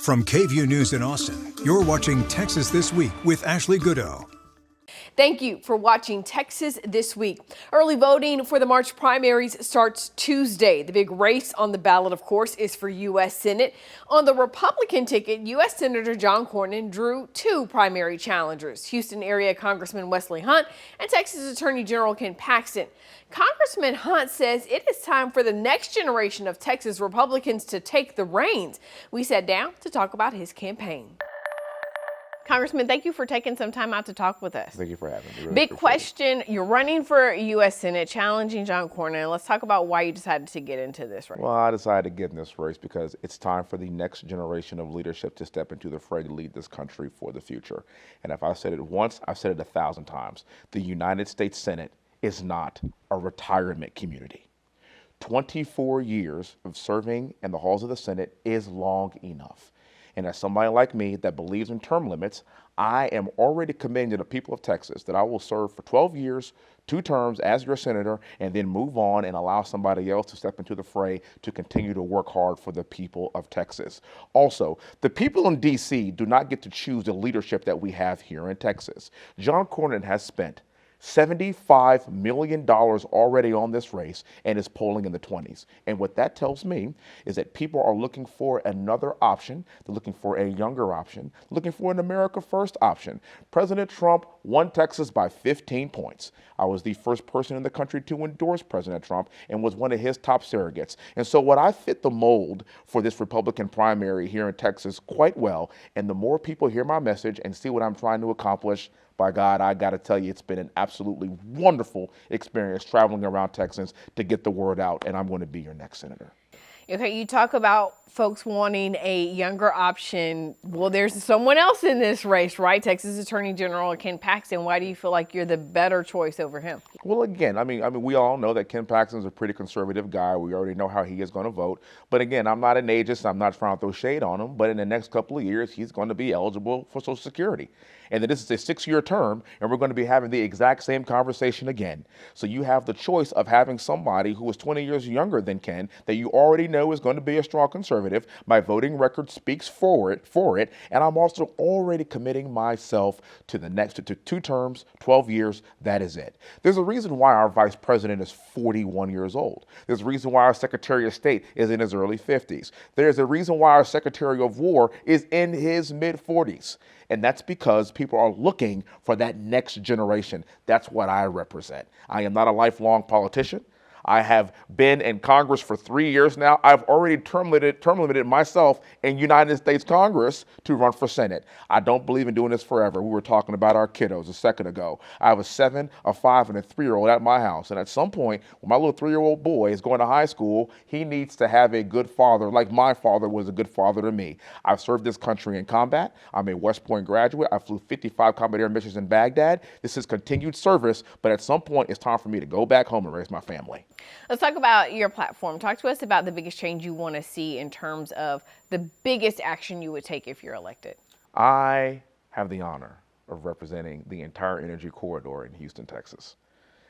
From KVUE News in Austin, you're watching Texas This Week with Ashley Goodo. Thank you for watching Texas This Week. Early voting for the March primaries starts Tuesday. The big race on the ballot, of course, is for U.S. Senate. On the Republican ticket, U.S. Senator John Cornyn drew two primary challengers, Houston area Congressman Wesley Hunt and Texas Attorney General Ken Paxton. Congressman Hunt says it is time for the next generation of Texas Republicans to take the reins. We sat down to talk about his campaign. Congressman, thank you for taking some time out to talk with us. Thank you for having me. Really Big question. You're running for U.S. Senate, challenging John Cornyn. Let's talk about why you decided to get into this race. Well, I decided to get in this race because it's time for the next generation of leadership to step into the fray to lead this country for the future. And if I said it once, I've said it 1,000 times. The United States Senate is not a retirement community. 24 years of serving in the halls of the Senate is long enough. And as somebody like me that believes in term limits, I am already committing to the people of Texas that I will serve for 12 years, 2 terms as your senator, and then move on and allow somebody else to step into the fray to continue to work hard for the people of Texas. Also, the people in D.C. do not get to choose the leadership that we have here in Texas. John Cornyn has spent $75 million already on this race and is polling in the 20s. And what that tells me is that people are looking for another option. They're looking for a younger option, looking for an America First option. President Trump won Texas by 15 points. I was the first person in the country to endorse President Trump and was one of his top surrogates. And so what I fit the mold for this Republican primary here in Texas quite well. And the more people hear my message and see what I'm trying to accomplish, by God, I got to tell you, it's been an absolutely wonderful experience traveling around Texas to get the word out, and I'm going to be your next senator. Okay, you talk about folks wanting a younger option. Well, there's someone else in this race, right? Texas Attorney General Ken Paxton. Why do you feel like you're the better choice over him? Well, again, I mean, we all know that Ken Paxton's a pretty conservative guy. We already know how he is going to vote. But again, I'm not an ageist. I'm not trying to throw shade on him. But in the next couple of years, he's going to be eligible for Social Security. And then this is a 6-year term, and we're going to be having the exact same conversation again. So you have the choice of having somebody who is 20 years younger than Ken that you already know is going to be a strong conservative. My voting record speaks for it, and I'm also already committing myself to the next to 2 terms, 12 years. That is it. There's a reason why our vice president is 41 years old. There's a reason why our Secretary of State is in his early 50s. There's a reason why our Secretary of War is in his mid-40s. And that's because people are looking for that next generation. That's what I represent. I am not a lifelong politician. I have been in Congress for 3 years now. I've already term limited myself in United States Congress to run for Senate. I don't believe in doing this forever. We were talking about our kiddos a second ago. I have a 7, a 5, and a 3-year-old at my house. And at some point, when my little 3-year-old boy is going to high school, he needs to have a good father, like my father was a good father to me. I've served this country in combat. I'm a West Point graduate. I flew 55 combat air missions in Baghdad. This is continued service, but at some point, it's time for me to go back home and raise my family. Let's talk about your platform. Talk to us about the biggest change you want to see in terms of the biggest action you would take if you're elected. I have the honor of representing the entire energy corridor in Houston, Texas.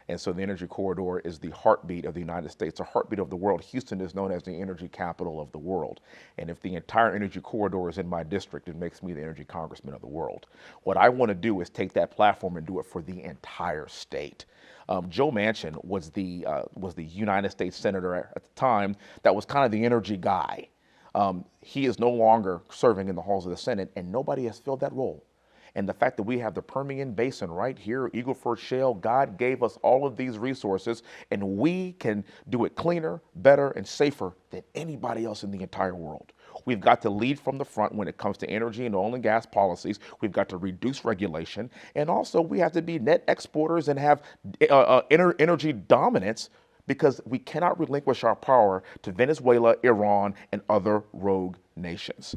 And so the energy corridor is the heartbeat of the United States, a heartbeat of the world. Houston is known as the energy capital of the world. And if the entire energy corridor is in my district, it makes me the energy congressman of the world. What I want to do is take that platform and do it for the entire state. Joe Manchin was the United States senator at the time that was kind of the energy guy. He is no longer serving in the halls of the Senate, and nobody has filled that role. And the fact that we have the Permian Basin right here, Eagle Ford Shale, God gave us all of these resources, and we can do it cleaner, better, and safer than anybody else in the entire world. We've got to lead from the front when it comes to energy and oil and gas policies. We've got to reduce regulation. And also, we have to be net exporters and have energy dominance, because we cannot relinquish our power to Venezuela, Iran, and other rogue nations.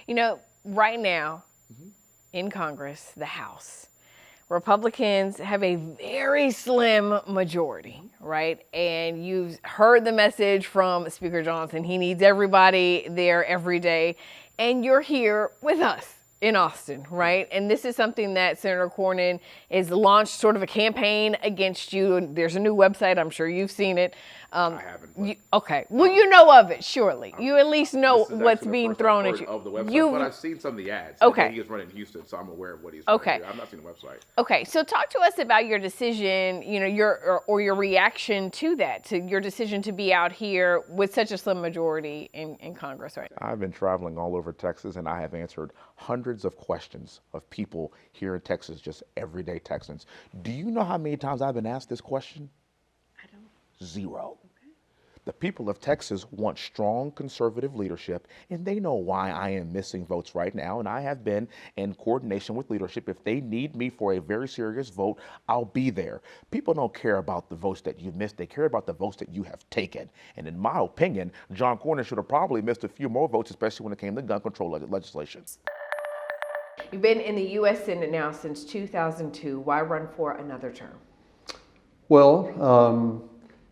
You know, right now, in Congress, the House, Republicans have a very slim majority, right? And you've heard the message from Speaker Johnson. He needs everybody there every day. And you're here with us in Austin, right? And this is something that Senator Cornyn has launched sort of a campaign against you. There's a new website. I'm sure you've seen it. I haven't. Okay. Well, you know of it, surely. You at least know what's being thrown at you. Of the website, but I've seen some of the ads. Okay. He is running in Houston, so I'm aware of what he's okay. doing. I've not seen the website. Okay. So talk to us about your decision, your reaction to that, to your decision to be out here with such a slim majority in Congress right now. I've been traveling all over Texas, and I have answered hundreds of questions of people here in Texas, just everyday Texans. Do you know how many times I've been asked this question? I don't. 0. The people of Texas want strong conservative leadership, and they know why I am missing votes right now, and I have been in coordination with leadership. If they need me for a very serious vote, I'll be there. People don't care about the votes that you've missed. They care about the votes that you have taken. And in my opinion, John Cornyn should have probably missed a few more votes, especially when it came to gun control legislation. You've been in the U.S. Senate now since 2002. Why run for another term? Well,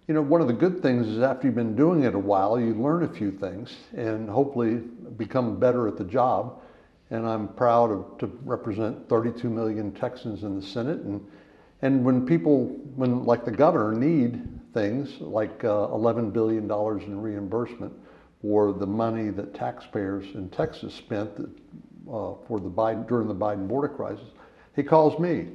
one of the good things is after you've been doing it a while, you learn a few things and hopefully become better at the job. And I'm proud to represent 32 million Texans in the Senate. And when people, like the governor, need things like $11 billion in reimbursement or the money that taxpayers in Texas spent during the Biden border crisis, he calls me,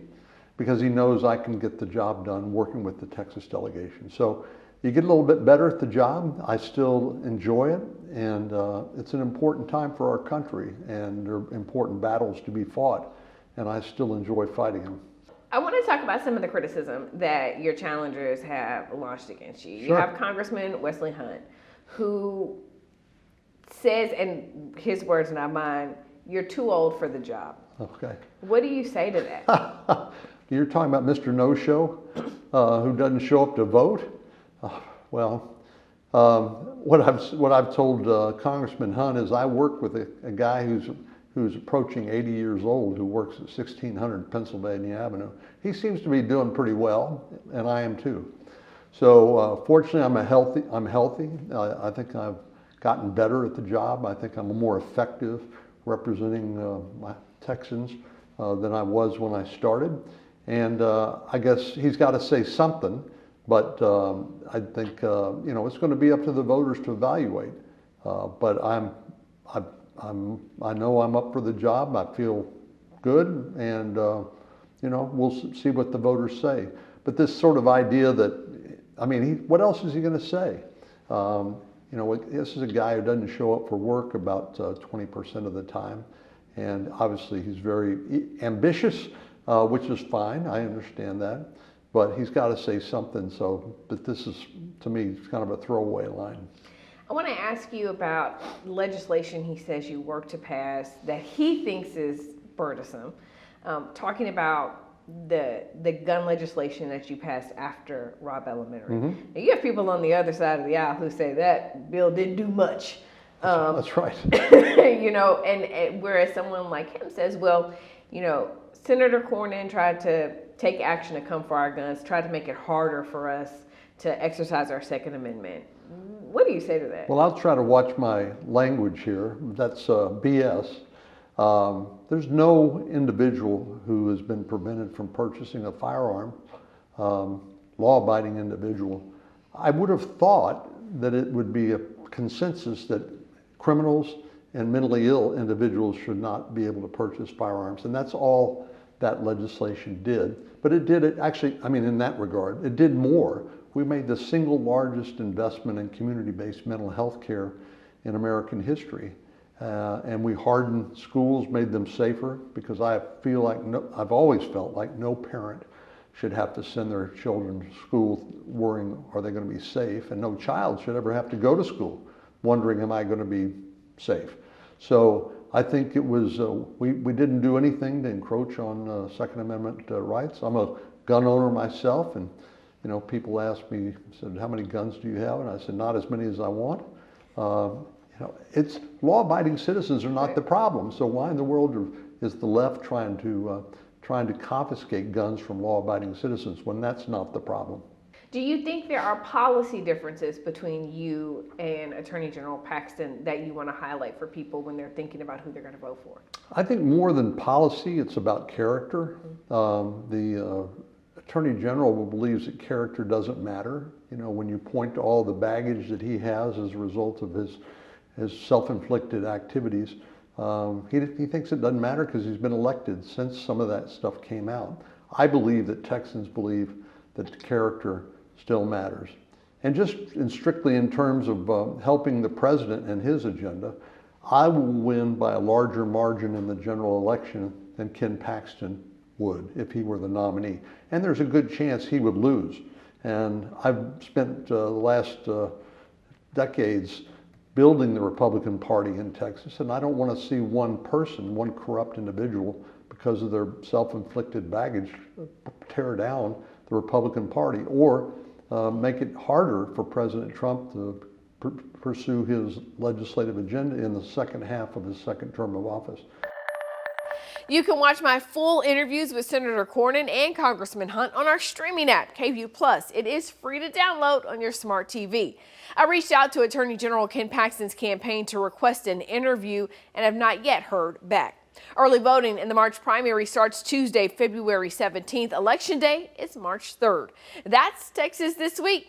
because he knows I can get the job done working with the Texas delegation. So you get a little bit better at the job. I still enjoy it, and it's an important time for our country, and there are important battles to be fought, and I still enjoy fighting them. I want to talk about some of the criticism that your challengers have launched against you. You have Congressman Wesley Hunt, who says, and his words not mine, you're too old for the job. Okay. What do you say to that? You're talking about Mr. No-Show, who doesn't show up to vote? What I've told Congressman Hunt is I work with a guy who's approaching 80 years old, who works at 1600 Pennsylvania Avenue. He seems to be doing pretty well, and I am too. So fortunately, I'm healthy. I think I've gotten better at the job. I think I'm more effective representing my Texans than I was when I started. And I guess he's got to say something, but I think it's going to be up to the voters to evaluate. But I know I'm up for the job. I feel good, and we'll see what the voters say. But this sort of idea that, what else is he going to say? This is a guy who doesn't show up for work about 20% of the time. And obviously he's very ambitious, which is fine. I understand that. But he's got to say something. But this is, to me, kind of a throwaway line. I want to ask you about legislation he says you work to pass that he thinks is burdensome. Talking about the gun legislation that you passed after Robb Elementary. Mm-hmm. Now, you have people on the other side of the aisle who say that bill didn't do much. That's right. And whereas someone like him says, well, Senator Cornyn tried to take action to come for our guns, tried to make it harder for us to exercise our Second Amendment. What do you say to that? Well, I'll try to watch my language here. That's BS. There's no individual who has been prevented from purchasing a firearm, law-abiding individual. I would have thought that it would be a consensus that criminals and mentally ill individuals should not be able to purchase firearms, and that's all that legislation did. But it did it actually, in that regard, it did more. We made the single largest investment in community-based mental health care in American history. And we hardened schools, made them safer, because I've always felt like no parent should have to send their children to school worrying, are they going to be safe? And no child should ever have to go to school wondering, am I going to be safe? So I think it was, we didn't do anything to encroach on Second Amendment rights. I'm a gun owner myself, and people ask me, said, how many guns do you have? And I said, not as many as I want. It's law-abiding citizens are not the problem. So why in the world is the left trying to confiscate guns from law-abiding citizens when that's not the problem? Do you think there are policy differences between you and Attorney General Paxton that you want to highlight for people when they're thinking about who they're going to vote for? I think more than policy, it's about character. The Attorney General believes that character doesn't matter. You know, when you point to all the baggage that he has as a result of his self-inflicted activities, he thinks it doesn't matter because he's been elected since some of that stuff came out. I believe that Texans believe that character still matters. And just strictly in terms of helping the president and his agenda, I will win by a larger margin in the general election than Ken Paxton would if he were the nominee. And there's a good chance he would lose. And I've spent the last decades building the Republican Party in Texas, and I don't want to see one person, one corrupt individual, because of their self-inflicted baggage, tear down the Republican Party or make it harder for President Trump to pursue his legislative agenda in the second half of his second term of office. You can watch my full interviews with Senator Cornyn and Congressman Hunt on our streaming app, KVUE Plus. It is free to download on your smart TV. I reached out to Attorney General Ken Paxton's campaign to request an interview and have not yet heard back. Early voting in the March primary starts Tuesday, February 17th. Election Day is March 3rd. That's Texas This Week.